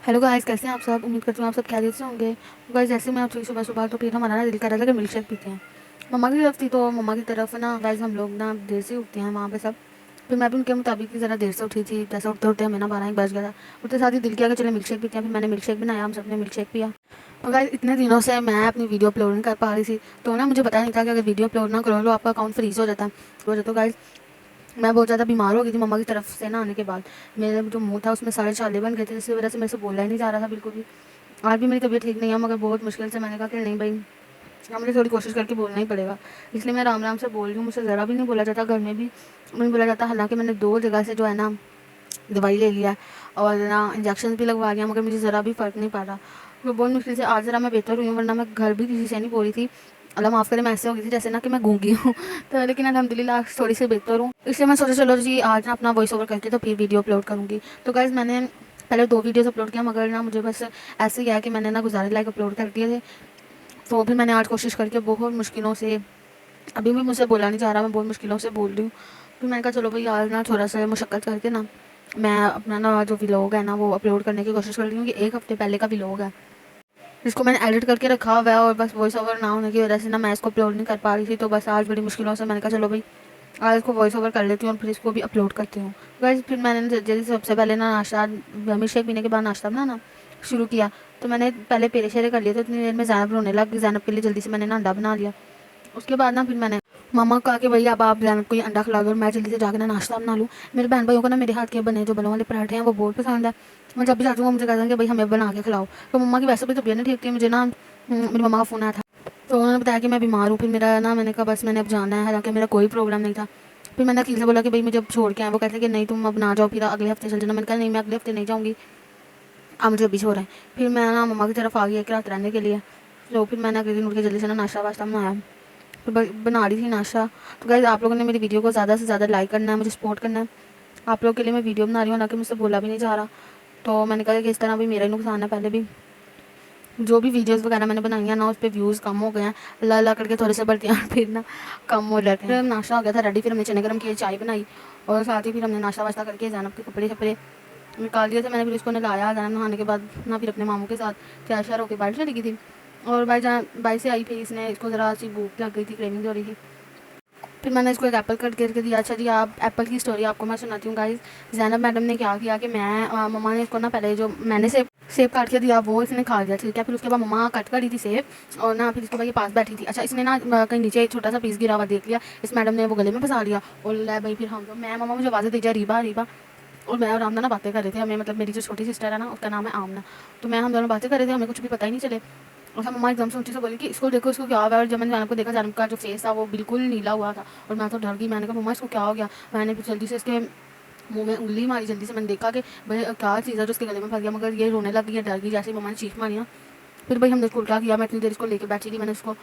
Hello guys, कैसे हैं आप सब। उम्मीद करती हूँ आप सब खैरियत से होंगे। गाइस, जैसे मैं उठी सुबह सुबह तो फिर हमारा ना दिल कर रहा था कि मिल्क शेक पीते हैं। मम्मा की तरफ थी तो मम्मा की तरफ ना गाइस हम लोग ना देर से उठते हैं वहाँ पे सब। फिर मैं भी उनके मुताबिक ही ज़रा देर से उठी थी। जैसे उठते उठते हमें ना 12 एक बज गया था। उठते साथ ही दिल किया कि चले मिल्क शेक पीते हैं। फिर मैंने मिल्क शेक बनाया, हम सब ने मिल्क शेक पिया। और गाइस, इतने दिनों से मैं अपनी वीडियो अपलोड नहीं कर पा रही थी, तो ना मुझे पता नहीं था कि अगर वीडियो अपलोड ना करो तो आपका अकाउंट फ्रीज हो जाता है। तो गाइस, मैं बहुत ज़्यादा बीमार हो गई थी मम्मा की तरफ से ना आने के बाद। मेरे जो मुंह था उसमें सारे छाले बन गए थे, जिसकी वजह से मेरे से बोला ही नहीं जा रहा था बिल्कुल भी। आज भी मेरी तबीयत ठीक नहीं है, मगर बहुत मुश्किल से मैंने कहा कि नहीं भाई, अब मुझे थोड़ी कोशिश करके बोलना ही पड़ेगा। इसलिए मैं आराम आराम से बोल रही हूँ। मुझसे ज़रा भी नहीं बोला जाता, घर में भी नहीं बोला जाता। हालांकि मैंने 2 जगह से जो है ना दवाई ले लिया और ना इंजेक्शन भी लगवा लिया, मगर मुझे ज़रा भी फ़र्क नहीं पड़ रहा। तो बहुत मुश्किल से आज ज़रा मैं बेहतर हुई हूँ, वरना मैं घर भी किसी से नहीं बोल रही थी। अल्लाह माफ़ करे, मैं ऐसे हो गई थी जैसे ना कि मैं गूंगी हूँ। तो लेकिन अल्हम्दुलिल्लाह आज थोड़ी सी बेहतर हूँ। इसलिए मैं सोचा चलो जी आज ना अपना वॉइस ओवर करके तो फिर वीडियो अपलोड करूँगी। तो गाइज़, मैंने पहले 2 वीडियोज़ अपलोड किया, मगर ना मुझे बस ऐसे ही है कि मैंने ना गुज़ारे लाइक अपलोड कर दिए थे। तो फिर मैंने आज कोशिश करके बहुत मुश्किलों से, अभी भी मुझसे बोला नहीं जा रहा, मैं बहुत मुश्किलों से बोल रही हूँ। फिर मैंने कहा चलो भाई आज ना थोड़ा सा मुशक्क़त करके ना मैं अपना ना जो व्लॉग है ना वो अपलोड करने की कोशिश कर रही हूँ। कि 1 हफ़्ते पहले का व्लॉग है, जिसको मैंने एडिट करके रखा हुआ है, और बस वॉइस ओवर ना होने की वजह से ना मैं इसको अपलोड नहीं कर पा रही थी। तो बस आज बड़ी मुश्किलों से मैंने कहा चलो भाई आज इसको वॉइस ओवर कर लेती हूँ और फिर इसको भी अपलोड करती हूँ। गाइस, फिर मैंने जल्दी सबसे पहले ना नाश्ता, मिल्क शेक पीने के बाद नाश्ता बनाना शुरू किया। तो मैंने पहले पेड़े शेरे कर लिए, तो इतनी देर में ज़ैनब रोने लग गई। ज़ैनब के लिए जल्दी से मैंने ना अंडा बना लिया। उसके बाद ना फिर मैंने मामा को कहा कि भैया अब आप ज़ैनब को ये अंडा खिला दो और मैं जल्दी से जाकर ना नाश्ता बना लूँ। मेरे बहन भाइयों को ना मेरे हाथ के बने जो बलों वाले पराठे हैं वो बहुत पसंद है। मैं जब भी जाती हूँ वो मुझे कहते हैं कि भाई हमें बना के खिलाओ। तो मम्मा की वैसे भी तबीयत नहीं ठीक थी, मुझे ना मेरी मम्मा का फ़ोन आया था, तो उन्होंने बताया कि मैं बीमार हूँ। फिर मेरा ना मैंने कहा बस मैंने अब जाना है, हालांकि मेरा कोई प्रोग्राम नहीं था। फिर मैंने अखिल से बोला कि भाई मुझे अब छोड़ के आए। वो कहते हैं कि नहीं तुम अब ना जाओ, फिर अगले हफ्ते चल जाना। मैंने कहा नहीं, मैं अगले हफ्ते नहीं जाऊँगी, अब मुझे अभी छोड़ रहा है। फिर मैं ना मम्मा की तरफ आ गई एक रात रहने के लिए। तो फिर मैंने अगले दिन उठ के जल्दी से ना नाश्ता वाश्ता बनाया, तो बना रही थी नाश्ता। तो गाइस, आप लोगों ने मेरी वीडियो को ज़्यादा से ज़्यादा लाइक करना है, मुझे सपोर्ट करना है। आप लोगों के लिए मैं वीडियो बना रही हूँ, हालांकि मुझसे बोला भी नहीं जा रहा। तो मैंने कहा कि इस तरह भी मेरा ही नुकसान है। पहले भी जो भी वीडियोस वगैरह मैंने बनाई है ना उस पर व्यूज़ कम हो गए हैं, अल्लाह अल्लाह करके थोड़े से बढ़ते हैं फिर ना कम हो जाते हैं। फिर नाश्ता हो गया था रेडी, फिर हमने चने गरम किए, चाय बनाई, और साथ ही फिर हमने नाश्ता वाश्ता करके ज़ैनब के कपड़े शपड़े निकाल दिए थे मैंने। फिर उसको नहलाया, ज़ैनब नहाने के बाद ना फिर अपने मामू के साथ तैयार श्यार होकर बाहर चली गई थी। और भाई से आई थी, इसने इसको ज़रा सी भूख लग गई थी, क्रेविंग हो रही थी। फिर मैंने इसको एक एप्पल कट करके दिया। अच्छा जी, आप एप्पल की स्टोरी आपको मैं सुनाती हूँ गाइस। ज़ैनब मैडम ने क्या किया कि मम्मा ने इसको ना पहले जो मैंने सेब सेब काट के दिया वो इसने खा लिया, ठीक है। फिर उसके बाद मम्मा कट करी थी सेब, और ना फिर इसके बाद ये पास बैठी थी। अच्छा, इसने ना कहीं नीचे एक छोटा सा पीस गिरा हुआ देख लिया, इस मैडम ने वो गले में फंसा लिया। और ले भाई फिर हम तो मैं मम्मा मुझे आवाज़ें दी जा रीबा रीबा, और मैं और आमना ना बातें कर रहे थे। हमें मतलब मेरी जो छोटी सिस्टर है ना उसका नाम है आमना, तो मैं हम दोनों बातें कर रहे थे, हमें कुछ भी पता ही नहीं चले। और सब मम्मा एकदम से ऊँची से बोली कि इसको देखो इसको क्या हुआ है। और जब मैंने जानब को देखा, जानब का जो फेस था वो बिल्कुल नीला हुआ था, और मैं तो डर गई। मैंने कहा मम्मा इसको क्या हो गया। मैंने फिर जल्दी से इसके मुंह में उंगली मारी, जल्दी से मैंने देखा कि भाई क्या चीज़ है जो उसके गले में फंस गया, मगर ये रोने लगी है, डर गई। जैसे ही मम्मा ने चीख मारी ना, फिर भाई हमने इसको उल्टा किया। मैं इतनी देर इसको लेके बैठी थी, मैंने उसको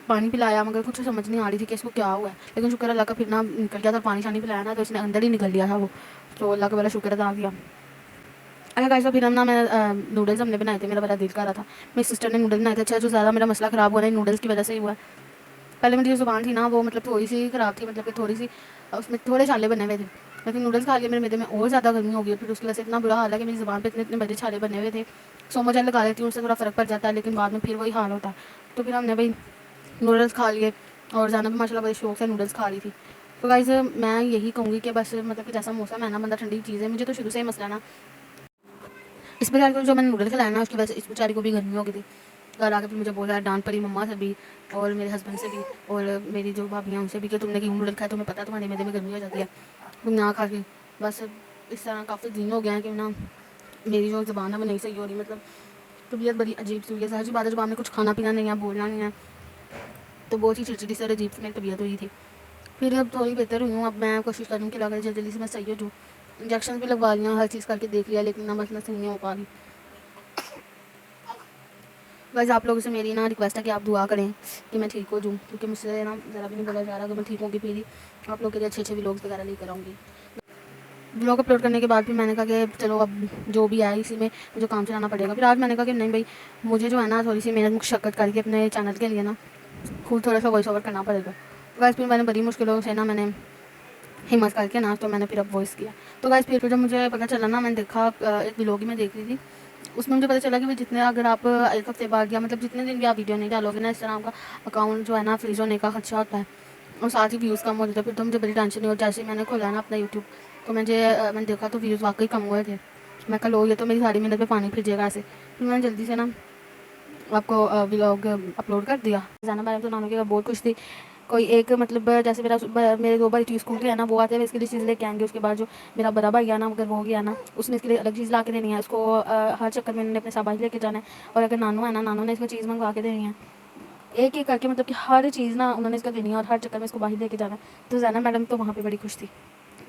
पानी पिलाया, मगर कुछ समझ नहीं आ रही थी कि इसको क्या हुआ है। लेकिन शुक्र अल्लाह का फिर ना निकल गया था, पानी शानी पिलाया ना तो इसने अंदर ही निकल लिया था वो। तो अल्लाह का बड़ा शुक्र अदा किया। अरे गाइस, फिर हम ना मैं नूडल्स हमने बनाए थे, मेरा बड़ा दिल कर रहा था। मेरी सिस्टर ने नूडल्स बनाए थे। अच्छा, जो ज़्यादा मेरा मसला ख़राब हो रहा है नूडल्स की वजह से ही हुआ है। पहले मेरी जो ज़ुबान थी ना वो मतलब थोड़ी सी ख़राब थी, मतलब कि थोड़ी सी उसमें थोड़े छाले बने हुए थे। लेकिन नूडल्स खा लिए मेरे मैदे में और ज़्यादा गर्मी हो गई, फिर उसकी वजह से इतना बुरा हाल है कि मेरी ज़ुबान पे इतने इतने बड़े छाले बने हुए थे। सोमो जेल लगा लेती हूँ, उससे थोड़ा फ़र्क पड़ जाता है, लेकिन बाद में फिर वही हाल होता है। तो फिर हमने भाई नूडल्स खा लिए, और ज़्यादा भी माशाल्लाह बड़े शौक से नूडल्स खा रही थी। तो गाइस, मैं यही कहूँगी कि बस मतलब कि जैसा मौसम है ना, बंदा ठंडी चीज़ है। मुझे तो शुरू से ही मसला है ना, इस बेचारी को जो मैंने नूडल खिलाया ना उसकी वजह से इस बेचारी को भी गर्मी हो गई थी। घर आके फिर मुझे बोला, डांट पड़ी मम्मा से भी और मेरे हस्बैंड से भी और मेरी जो भाभी हैं उनसे भी कि तुमने क्यों नूडल खाया, तुम्हें पता है तुम्हारे मैदे में गर्मी हो जाती है, तुम ना खा के। बस इस तरह काफ़ी दिन हो गए हैं कि ना मेरी जो ज़बान है वो नहीं सही हो रही, मतलब तबीयत बड़ी अजीब सी हुई है। सारी बात है, जब आपने कुछ खाना पीना नहीं है, बोलना नहीं है, तो बहुत ही चिड़चिड़ी से और अजीब सी मेरी तबीयत हुई थी। फिर अब थोड़ी बेहतर हुई हूँ, अब मैं कोशिश करूँ कि अगर जल्दी जल्दी से मैं सही हो जाऊँ। इंजेक्शन भी लगवा लिया, हर चीज़ करके देख लिया, लेकिन ना बस मैं सही नहीं हो पा रही। बस आप लोगों से मेरी ना रिक्वेस्ट है कि आप दुआ करें कि मैं ठीक हो जाऊँ, क्योंकि मुझसे ना ज़रा भी नहीं बोला जा रहा। अगर मैं ठीक होंगी फिर ही आप लोग के लिए अच्छे अच्छे व्लॉग्स वगैरह लेकर आऊँगी। व्लॉग अपलोड करने के बाद फिर मैंने कहा कि चलो अब जो भी है इसी में मुझे काम चलाना पड़ेगा। फिर आज मैंने कहा कि नहीं भाई, मुझे जो है ना थोड़ी सी मेहनत मुशक्कत करके अपने चैनल के लिए ना खुद थोड़ा सा वॉइस ओवर करना पड़ेगा। बस फिर मैंने बड़ी मुश्किलों से ना मैंने हिम्मत करके ना तो मैंने फिर अब वॉइस किया। तो गाइस, फिर जब मुझे पता चला ना, मैंने देखा एक व्लॉग ही मैं देख रही थी, उसमें मुझे पता चला कि भाई जितने अगर आप एक हफ्ते बाद या मतलब जितने दिन भी आप वीडियो नहीं डालोगे ना, इस तरह आपका अकाउंट जो है ना फ्रीज होने का खर्चा होता है और साथ ही व्यूज़ कम हो जाते हैं। फिर तो मुझे बड़ी टेंशन हुई और जैसे ही मैंने खोला ना अपना यूट्यूब तो मैंने देखा तो व्यूज़ वाकई कम हुए थे। मैं कल हो ये तो मेरी सारी मेहनत पे पानी फिर जाएगा ऐसे। फिर मैंने जल्दी से ना आपको व्लॉग अपलोड कर दिया। जाना मैडम तो नानू के बहुत खुश थी। कोई एक मतलब जैसे मेरे 2 भाई स्कूल के है ना, वो आते हैं इसके लिए चीज़ लेके आएंगे। उसके बाद जो मेरा बड़ा भाई है ना, अगर वो गया ना उसने इसके लिए अलग चीज़ ला के देनी है। उसको हर चक्कर में उन्होंने अपने शाबाश लेके जाना है। और अगर नानू है ना, नानू ने इसको चीज़ मंगवा के देनी है, एक एक करके मतलब कि हर चीज़ ना उन्होंने इसको देनी है और हर चक्कर में इसको बाहर लेके जाना है। तो जैनब मैडम तो वहाँ पे बड़ी खुश थी।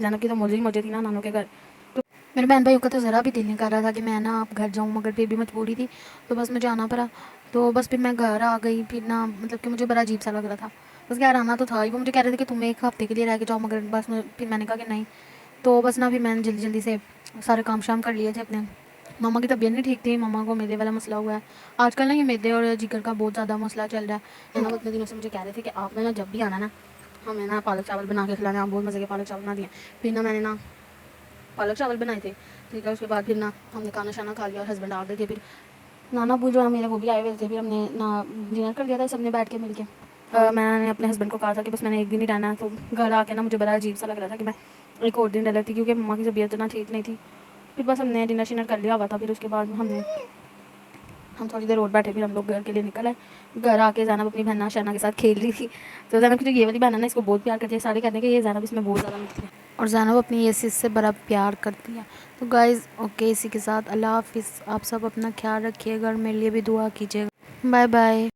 जैनब की तो मौज थी ना नानू के घर। तो मेरे बहन भाइयों का तो ज़रा भी दिल नहीं कर रहा था कि मैं ना आप घर जाऊँ, मगर फिर भी मजबूरी थी तो बस मुझे आना पड़ा। तो बस फिर मैं घर आ गई। फिर ना मतलब कि मुझे बड़ा अजीब सा लग रहा था। बस घर आना तो था ही। वो मुझे कह रहे थे कि तुम 1 हफ्ते के लिए रह के जाओ, मगर बस फिर मैंने कहा कि नहीं। तो बस ना फिर मैंने जल्दी जल्दी से सारे काम शाम कर लिए थे अपने। मम्मा की तबीयत नहीं ठीक थी, मम्मा को मैदे वाला मसला हुआ है आजकल ना। ये मैदे और जिगर का बहुत ज़्यादा मसला चल रहा है ना। वो इतने दिनों से मुझे कह रहे थे कि आपने ना जब भी आना ना हमें ना पालक चावल बना के खिलाना। आप बहुत मज़े के पालक चावल बना दिए। फिर ना मैंने ना पालक चावल बनाए थे। ठीक है, उसके बाद फिर ना हमने खाना शाना खा लिया और हस्बैंड आ गए थे। फिर नाना अबू जो है मेरे वो भी आए हुए थे। फिर हमने ना डिनर कर लिया था सबने बैठ के मिल के। मैंने अपने हस्बैंड को कहा था कि बस मैंने एक दिन ही रहना है। तो घर आके ना मुझे बड़ा अजीब सा लग रहा था कि मैं एक और दिन रह लेती, क्योंकि मम्मा की तबीयत ना ठीक नहीं थी। फिर बस हमने डिनर शिनर कर लिया हुआ था। फिर उसके बाद हम थोड़ी देर और बैठे। फिर हम लोग घर के लिए निकल आए। घर आके जैनब अपनी बहना शहना के साथ खेल रही थी। तो जैनब की जो ये वाली बहन है ना, इसको बहुत प्यार करती है। सारे कहते हैं कि ये जैनब इसमें बहुत ज़्यादा मिलती है और जैनब अपनी ये चीज़ से बड़ा प्यार करती है। तो गाइज़ ओके, इसी के साथ अल्लाह हाफिज़। आप सब अपना ख्याल रखिएगा और मेरे लिए भी दुआ कीजिएगा। Bye bye.